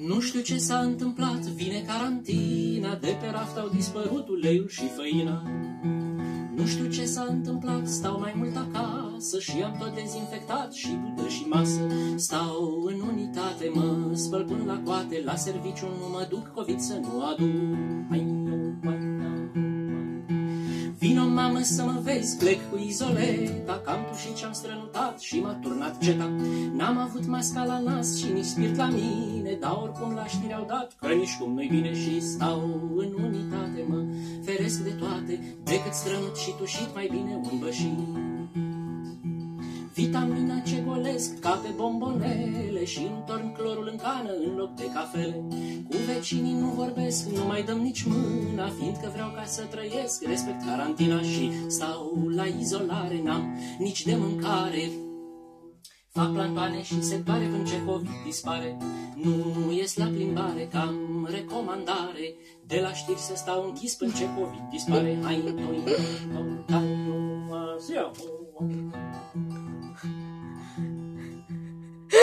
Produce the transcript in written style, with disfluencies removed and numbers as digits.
Nu știu ce s-a întâmplat, vine carantina, de pe raft au dispărut uleiul și făina. Nu știu ce s-a întâmplat, stau mai mult acasă și am tot dezinfectat și budă și masă. Stau în unitate, mă spăl până la coate, la serviciu nu mă duc, COVID să nu aduc. Vino, mamă, să mă vezi, plec cu izoleta, că am tușit și-am strănutat și m-a turnat ceta. N-am avut masca la nas și nici spirit la mine, dar oricum la știri au dat că nici cum nu-i bine. Și stau în unitate, mă feresc de toate, decât strănut și tușit mai bine un bășit. Vitamina ce golesc ca pe bombonele și îmi torn clorul în cană în loc de cafele. Cu vecinii nu vorbesc, nu mai dăm nici mâna, fiindcă vreau ca să trăiesc, respect carantina și stau la izolare, n-am nici de mâncare. Fac plantoane și se pare până ce COVID dispare. Nu ies la plimbare, cam recomandare, de la știri să stau închis până ce COVID dispare. Hai, noi,